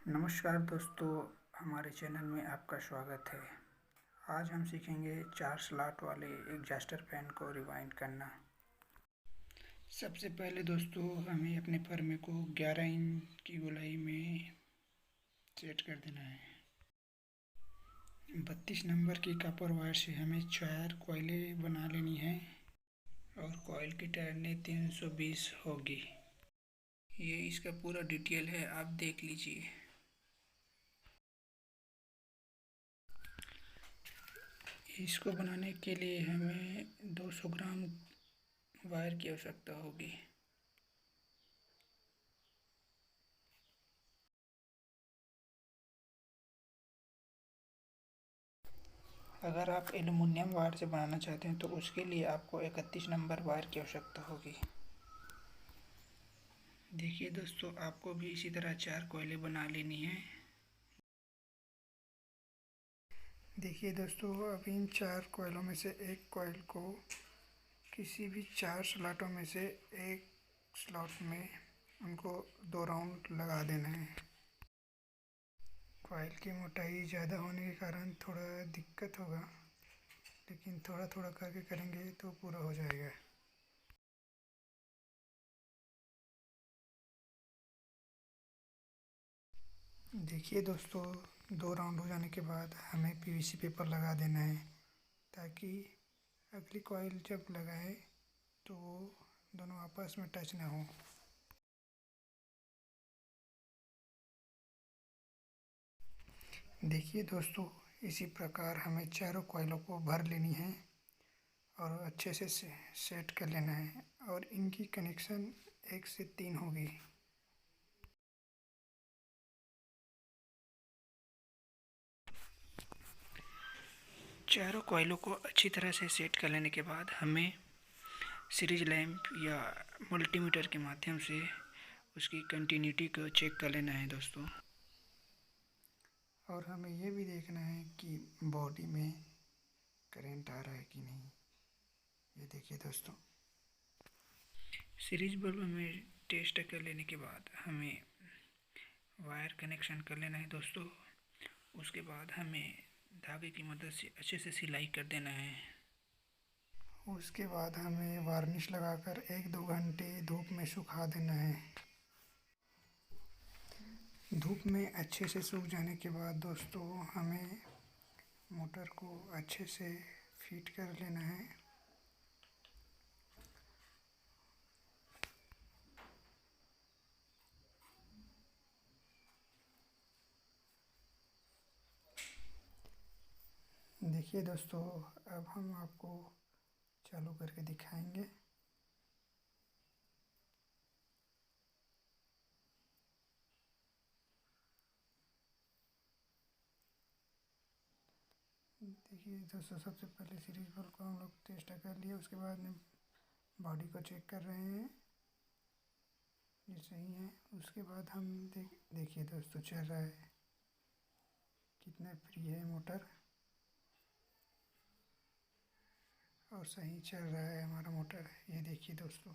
नमस्कार दोस्तों, हमारे चैनल में आपका स्वागत है। आज हम सीखेंगे 4 स्लॉट वाले एग्जॉस्टर फैन को रिवाइंड करना। सबसे पहले दोस्तों हमें अपने फर्मे को 11 इंच की गोलाई में सेट कर देना है। 32 नंबर की कॉपर वायर से हमें 4 कॉइलें बना लेनी है और कॉइल की टाइटनेस 320 होगी। ये इसका पूरा डिटेल है, आप देख लीजिए। इसको बनाने के लिए हमें 200 ग्राम वायर की आवश्यकता होगी। अगर आप एल्युमिनियम वायर से बनाना चाहते हैं तो उसके लिए आपको 31 नंबर वायर की आवश्यकता होगी। देखिए दोस्तों, आपको भी इसी तरह 4 कॉइलें बना लेनी है। देखिए दोस्तों, अब इन 4 कॉइलों में से एक कॉइल को किसी भी 4 स्लॉटों में से एक स्लॉट में उनको 2 राउंड लगा देना है। कॉइल की मोटाई ज़्यादा होने के कारण थोड़ा दिक्कत होगा, लेकिन थोड़ा थोड़ा करके करेंगे तो पूरा हो जाएगा। देखिए दोस्तों, 2 राउंड हो जाने के बाद हमें पीवीसी पेपर लगा देना है, ताकि अगली कॉइल जब लगाए तो वो दोनों आपस में टच ना हो। देखिए दोस्तों, इसी प्रकार हमें चारों कॉइलों को भर लेनी है और अच्छे से सेट कर लेना है, और इनकी कनेक्शन 1 से 3 होगी। चारों कॉइलों को अच्छी तरह से सेट कर लेने के बाद हमें सीरीज लैंप या मल्टीमीटर के माध्यम से उसकी कंटिन्यूटी को चेक कर लेना है दोस्तों। और हमें ये भी देखना है कि बॉडी में करंट आ रहा है कि नहीं। ये देखिए दोस्तों, सीरीज बल्ब में टेस्ट कर लेने के बाद हमें वायर कनेक्शन कर लेना है दोस्तों। उसके बाद हमें धागे की मदद से अच्छे से सिलाई कर देना है। उसके बाद हमें वार्निश लगाकर 1-2 घंटे धूप में सुखा देना है। धूप में अच्छे से सूख जाने के बाद दोस्तों हमें मोटर को अच्छे से फिट कर लेना है। देखिए दोस्तों, अब हम आपको चालू करके दिखाएंगे। देखिए दोस्तों, सबसे पहले सीरीज बल्ब को हम लोग टेस्ट कर लिए, उसके बाद में बॉडी को चेक कर रहे हैं, ये सही है। उसके बाद हम देखिए दोस्तों, चल रहा है, कितना फ्री है मोटर, और सही चल रहा है हमारा मोटर। ये देखिए दोस्तों।